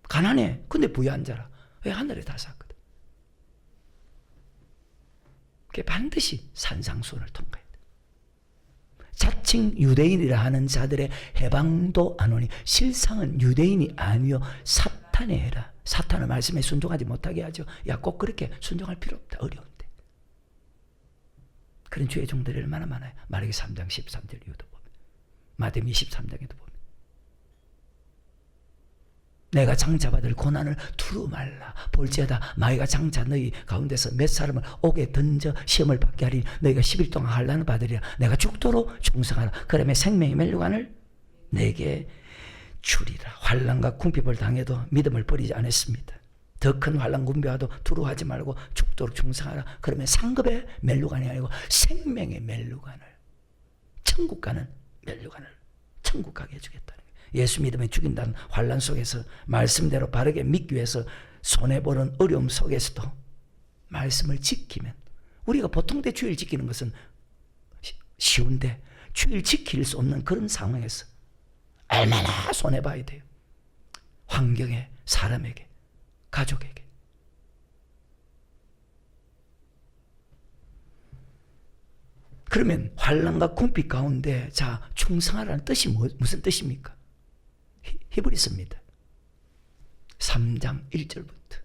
가난해. 근데 부유한 자라. 왜? 하늘에 다 쌓았거든. 그게 반드시 산상수훈을 통과해야 돼. 자칭 유대인이라 하는 자들의 해방도 안 오니 실상은 유대인이 아니요 사탄의 해라. 사탄의 말씀에 순종하지 못하게 하죠. 야, 꼭 그렇게 순종할 필요 없다. 어려운데. 그런 주의 종들이 얼마나 많아요. 마르기 3장 13절 이후도 보면, 마태복음 23장에도 보면 내가 장차받을 고난을 두루 말라. 볼지어다 마귀가 장차 너희 가운데서 몇 사람을 옥에 던져 시험을 받게 하리니 너희가 10일 동안 환난을 받으리라. 내가 죽도록 충성하라. 그러면 생명의 멸류관을 내게 주리라. 환난과 궁핍을 당해도 믿음을 버리지 않았습니다. 더 큰 환난 군비와도 두려워하지 말고 죽도록 충성하라. 그러면 상급의 멸류관이 아니고 생명의 멸류관을, 천국 가는 멸류관을 천국 가게 해주겠다는 거예요. 예수 믿으면 죽인다는 환난 속에서 말씀대로 바르게 믿기 위해서 손해보는 어려움 속에서도 말씀을 지키면, 우리가 보통 때 주일 지키는 것은 쉬운데 주일 지킬 수 없는 그런 상황에서 얼마나 손해봐야 돼요. 환경에, 사람에게, 가족에게. 그러면 환난과 궁핍 가운데 자 충성하라는 뜻이 무슨 뜻입니까? 히브리서입니다. 3장 1절부터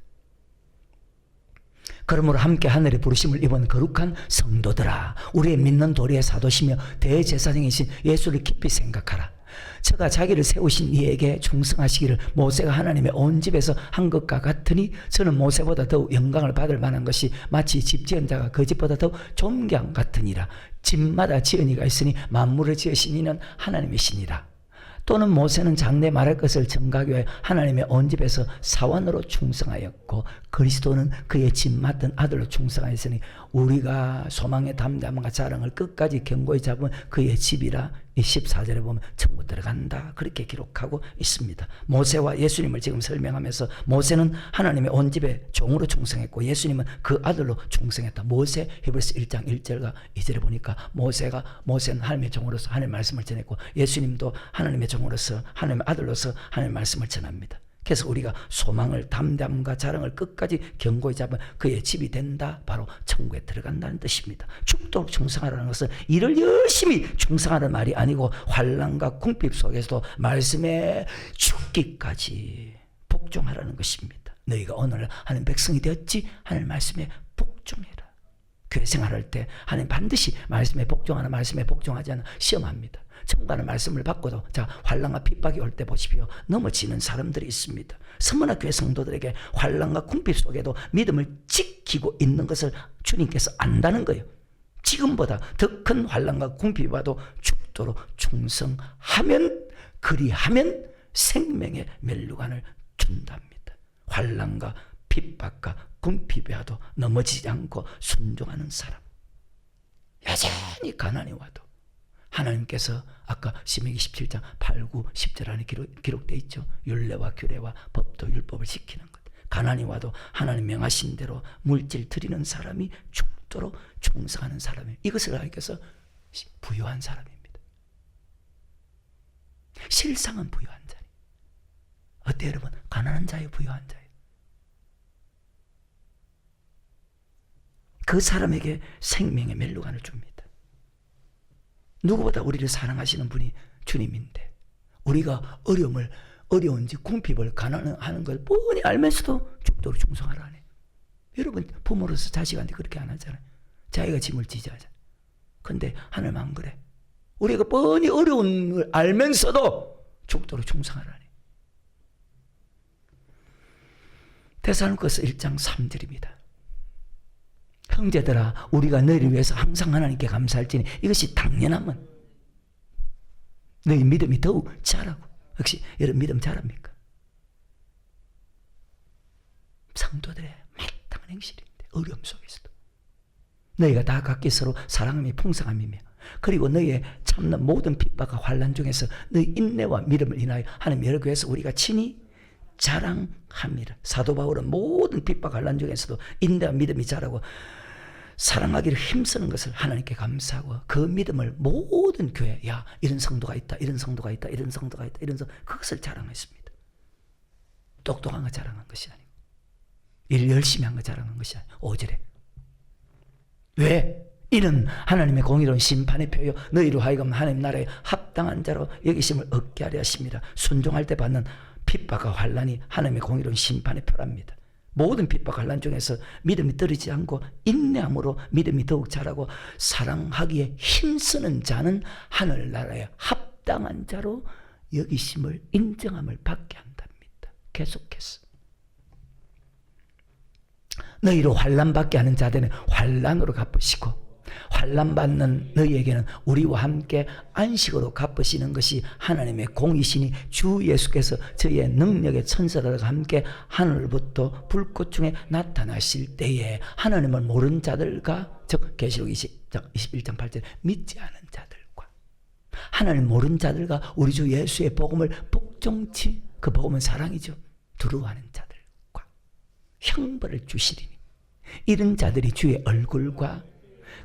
그러므로 함께 하늘의 부르심을 입은 거룩한 성도들아, 우리의 믿는 도리의 사도시며 대제사장이신 예수를 깊이 생각하라. 저가 자기를 세우신 이에게 충성하시기를 모세가 하나님의 온 집에서 한 것과 같으니 저는 모세보다 더욱 영광을 받을 만한 것이 마치 집 지은 자가 그 집보다 더욱 존경 같으니라. 집마다 지은 이가 있으니 만물을 지으신 이는 하나님이시니라. 또는 모세는 장래 말할 것을 전가기 위하여 하나님의 온 집에서 사원으로 충성하였고 그리스도는 그의 집 맡은 아들로 충성하였으니 우리가 소망의 담대함과 자랑을 끝까지 견고히 잡은 그의 집이라. 이 14절에 보면 천국 들어간다 그렇게 기록하고 있습니다. 모세와 예수님을 지금 설명하면서 모세는 하나님의 온 집에 종으로 충성했고 예수님은 그 아들로 충성했다. 모세 히브리서 1장 1절과 2절에 보니까 모세는 하나님의 종으로서 하나님의 말씀을 전했고 예수님도 하나님의 종으로서 하나님의 아들로서 하나님의 말씀을 전합니다. 그래서 우리가 소망을 담대함과 자랑을 끝까지 견고히 잡은 그의 집이 된다. 바로 천국에 들어간다는 뜻입니다. 죽도록 충성하라는 것은 일을 열심히 충성하는 말이 아니고 환난과 궁핍 속에서도 말씀에 죽기까지 복종하라는 것입니다. 너희가 오늘 하나님 백성이 되었지? 하나님 말씀에 복종해라. 교회 생활할 때 하나님 반드시 말씀에 복종하나 말씀에 복종하지 않아 시험합니다. 천국하는 말씀을 받고도 자 환난과 핍박이 올 때 보십시오. 넘어지는 사람들이 있습니다. 서머나 교회 성도들에게 환난과 궁핍 속에도 믿음을 지키고 있는 것을 주님께서 안다는 거예요. 지금보다 더 큰 환난과 궁핍이 와도 죽도록 충성하면 그리하면 생명의 멸류관을 준답니다. 환난과 핍박과 궁핍이 와도 넘어지지 않고 순종하는 사람, 여전히 가난이 와도 하나님께서 아까 신명기 17장 8, 9, 10절 안에 기록되어 있죠. 율례와 규례와 법도 율법을 지키는 것. 가난이 와도 하나님 명하신 대로 물질 드리는 사람이 죽도록 충성하는 사람이에요. 이것을 하나님께서 부유한 사람입니다. 실상은 부유한 자니. 어때 여러분? 가난한 자예요, 부유한 자예요? 그 사람에게 생명의 멜로간을 줍니다. 누구보다 우리를 사랑하시는 분이 주님인데 우리가 어려운지 궁핍을 가난하는 걸 뻔히 알면서도 죽도록 충성하라네. 여러분 부모로서 자식한테 그렇게 안 하잖아요. 자기가 짐을 지지 하잖아요. 근데 하나님 안 그래. 우리가 뻔히 어려운 걸 알면서도 죽도록 충성하라네. 데살로니가서 1장 3절입니다. 형제들아 우리가 너희를 위해서 항상 하나님께 감사할지니 이것이 당연함은 너희 믿음이 더욱 자라고. 역시 여러분 믿음 자랍니까? 성도들의 마땅한 행실인데 어려움 속에서도 너희가 다 각기 서로 사랑함이 풍성함이며 그리고 너희의 참는 모든 핍박과 환난 중에서 너희 인내와 믿음을 인하여 하나님 여러 교회에서 우리가 친히 자랑합니다. 사도 바울은 모든 핍박 환난 중에서도 인내와 믿음이 자라고 사랑하기를 힘쓰는 것을 하나님께 감사하고 그 믿음을 모든 교회, 야 이런 성도가 있다, 이런 성도가 있다, 이런 성도가 있다, 이런 성도, 그것을 자랑했습니다. 똑똑한 거 자랑한 것이 아니고 일 열심히 한 거 자랑한 것이 아니고 5절에 왜? 이는 하나님의 공의로운 심판의 표요 너희로 하여금 하나님 나라에 합당한 자로 여기심을 얻게 하려 하십니다. 순종할 때 받는 핍박과 환난이 하나님의 공의로운 심판의 표랍니다. 모든 핍박 환난 중에서 믿음이 떨어지지 않고 인내함으로 믿음이 더욱 자라고 사랑하기에 힘쓰는 자는 하늘나라에 합당한 자로 여기심을 인정함을 받게 한답니다. 계속해서 너희로 환난받게 하는 자들은 환난으로 갚으시고 환난받는 너희에게는 우리와 함께 안식으로 갚으시는 것이 하나님의 공이시니 주 예수께서 저희의 능력의 천사들과 함께 하늘부터 불꽃 중에 나타나실 때에 하나님을 모르는 자들과 즉 계시록 21장 8절 믿지 않은 자들과 하나님 모르는 자들과 우리 주 예수의 복음을 복종치 그 복음은 사랑이죠. 두려워하는 자들과 형벌을 주시리니 이런 자들이 주의 얼굴과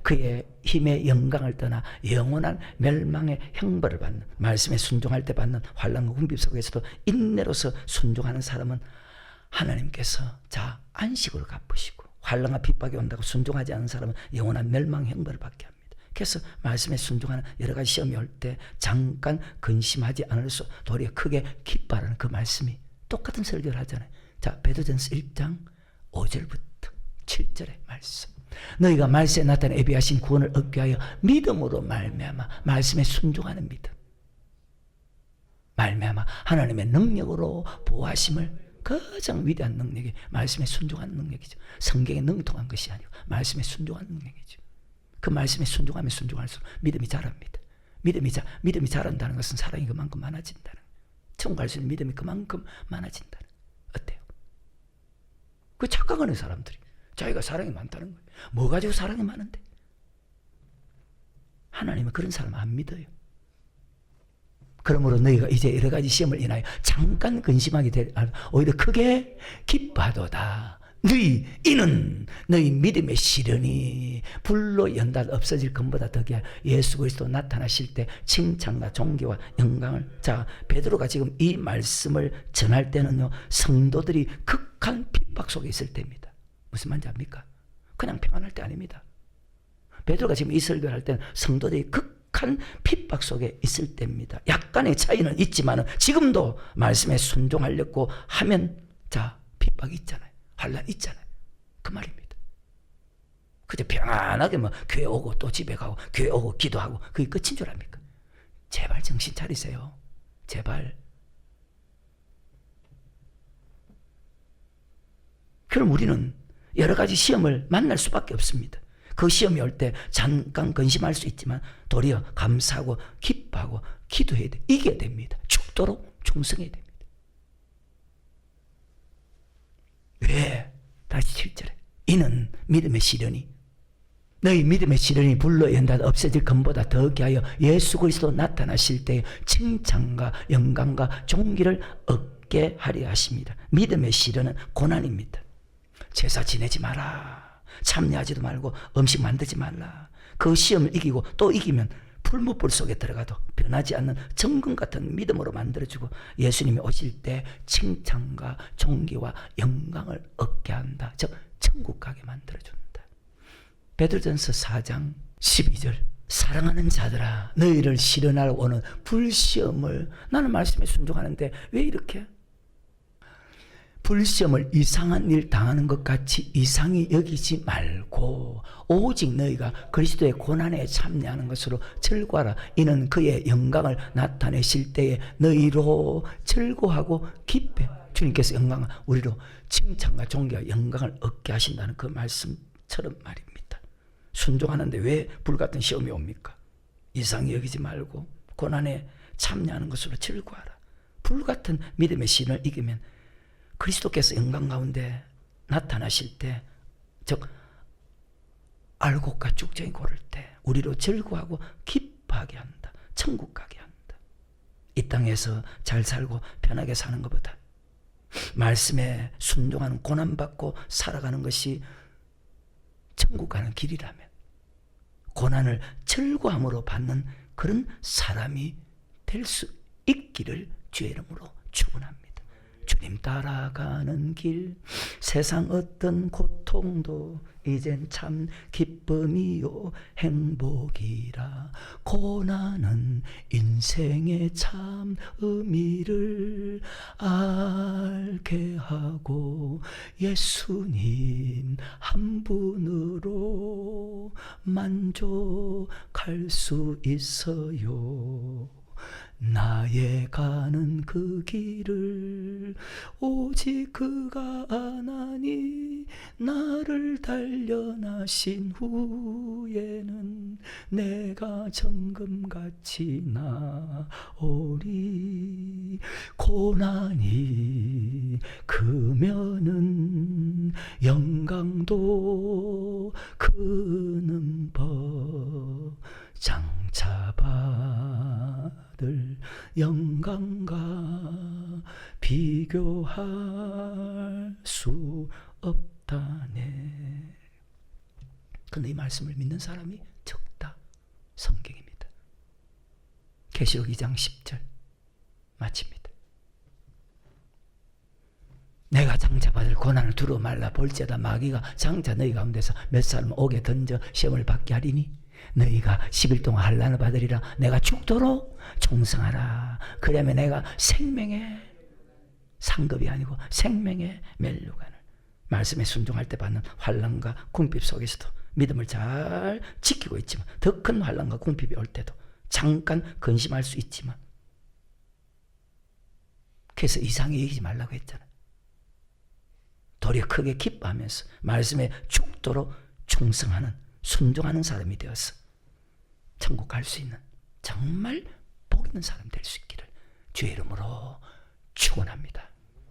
그의 힘의 영광을 떠나 영원한 멸망의 형벌을 받는 말씀에 순종할 때 받는 환난과 궁핍 속에서도 인내로서 순종하는 사람은 하나님께서 자 안식으로 갚으시고 환난과 핍박이 온다고 순종하지 않은 사람은 영원한 멸망 형벌을 받게 합니다. 그래서 말씀에 순종하는 여러 가지 시험이 올 때 잠깐 근심하지 않을 수 도리어 크게 기뻐하라는 그 말씀이 똑같은 설교를 하잖아요. 자 베드로전서 1장 5절부터 7절의 말씀 너희가 말씀에 나타난 예비하신 구원을 얻게 하여 믿음으로 말미암아 말씀에 순종하는 믿음 말미암아 하나님의 능력으로 보호하심을 가장 위대한 능력이 말씀에 순종하는 능력이죠. 성경에 능통한 것이 아니고 말씀에 순종하는 능력이죠. 그 말씀에 순종하면 순종할수록 믿음이 자랍니다. 믿음이 자란다는 것은 사랑이 그만큼 많아진다는 천국 갈 수 있는 믿음이 그만큼 많아진다는 어때요? 그 착각하는 사람들이 자기가 사랑이 많다는 거예요. 뭐 가지고 사랑이 많은데? 하나님은 그런 사람 안 믿어요. 그러므로 너희가 이제 여러 가지 시험을 인하여 잠깐 근심하게 될 오히려 크게 기뻐하도다. 이는 너희 믿음의 시련이 불로 연다 없어질 것보다 더기야 예수 그리스도 나타나실 때 칭찬과 존귀와 영광을 자 베드로가 지금 이 말씀을 전할 때는요 성도들이 극한 핍박 속에 있을 때입니다. 무슨 말인지 압니까? 그냥 평안할 때 아닙니다. 베드로가 지금 이 설교를 할 때는 성도들이 극한 핍박 속에 있을 때입니다. 약간의 차이는 있지만 지금도 말씀에 순종하려고 하면 자 핍박이 있잖아요. 환난 있잖아요. 그 말입니다. 그저 평안하게 뭐 교회 오고 또 집에 가고 교회 오고 기도하고 그게 끝인 줄 압니까? 제발 정신 차리세요. 제발. 그럼 우리는 여러 가지 시험을 만날 수밖에 없습니다. 그 시험이 올 때 잠깐 근심할 수 있지만 도리어 감사하고 기뻐하고 기도해야 돼. 이겨야 됩니다. 죽도록 충성해야 됩니다. 왜? 다시 7절에 이는 믿음의 시련이 너희 믿음의 시련이 불로 연다 없어질 것보다 더하게 하여 예수 그리스도 나타나실 때에 칭찬과 영광과 존귀를 얻게 하려 하십니다. 믿음의 시련은 고난입니다. 제사 지내지 마라. 참여하지도 말고 음식 만들지 말라. 그 시험을 이기고 또 이기면 풀무불 속에 들어가도 변하지 않는 정금 같은 믿음으로 만들어주고 예수님이 오실 때 칭찬과 존귀와 영광을 얻게 한다. 즉 천국 가게 만들어준다. 베드로전서 4장 12절 사랑하는 자들아 너희를 시련하러 오는 불시험을 나는 말씀에 순종하는데 왜 이렇게 불시험을 이상한 일 당하는 것 같이 이상히 여기지 말고 오직 너희가 그리스도의 고난에 참여하는 것으로 즐거워하라. 이는 그의 영광을 나타내실 때에 너희로 즐거워하고 기뻐. 주님께서 영광을 우리로 칭찬과 존귀와 영광을 얻게 하신다는 그 말씀처럼 말입니다. 순종하는데 왜 불같은 시험이 옵니까? 이상히 여기지 말고 고난에 참여하는 것으로 즐거워하라. 불같은 믿음의 시련을 이기면 그리스도께서 영광 가운데 나타나실 때, 즉 알곡과 쭉정이 고를 때 우리로 즐거워하고 기뻐하게 한다. 천국 가게 한다. 이 땅에서 잘 살고 편하게 사는 것보다 말씀에 순종하는 고난받고 살아가는 것이 천국 가는 길이라면 고난을 즐거움으로 받는 그런 사람이 될 수 있기를 주의 이름으로 축원합니다. 주님 따라가는 길 세상 어떤 고통도 이젠 참 기쁨이요 행복이라. 고난은 인생의 참 의미를 알게 하고 예수님 한 분으로 만족할 수 있어요. 나의 가는 그 길을 오직 그가 아나니 나를 단련하신 후에는 내가 정금같이 나오리. 고난이 크면은 영광도 크는 법 장차받을 영광과 비교할 수 없다네. 근데 이 말씀을 믿는 사람이 적다. 성경입니다. 계시록 2장 10절 마칩니다. 내가 장차받을 고난을 두루 말라 볼지어다 마귀가 장차 너희 가운데서 몇 사람 오게 던져 시험을 받게 하리니 너희가 10일 동안 환난을 받으리라. 내가 죽도록 충성하라. 그러면 내가 생명의 상급이 아니고 생명의 멸류관을 말씀에 순종할 때 받는 환난과 궁핍 속에서도 믿음을 잘 지키고 있지만 더 큰 환난과 궁핍이 올 때도 잠깐 근심할 수 있지만 그래서 이상히 여기지 말라고 했잖아요. 도리어 크게 기뻐하면서 말씀에 죽도록 충성하는 순종하는 사람이 되어서 천국 갈 수 있는 정말 복 있는 사람 될 수 있기를 주의 이름으로 축원합니다.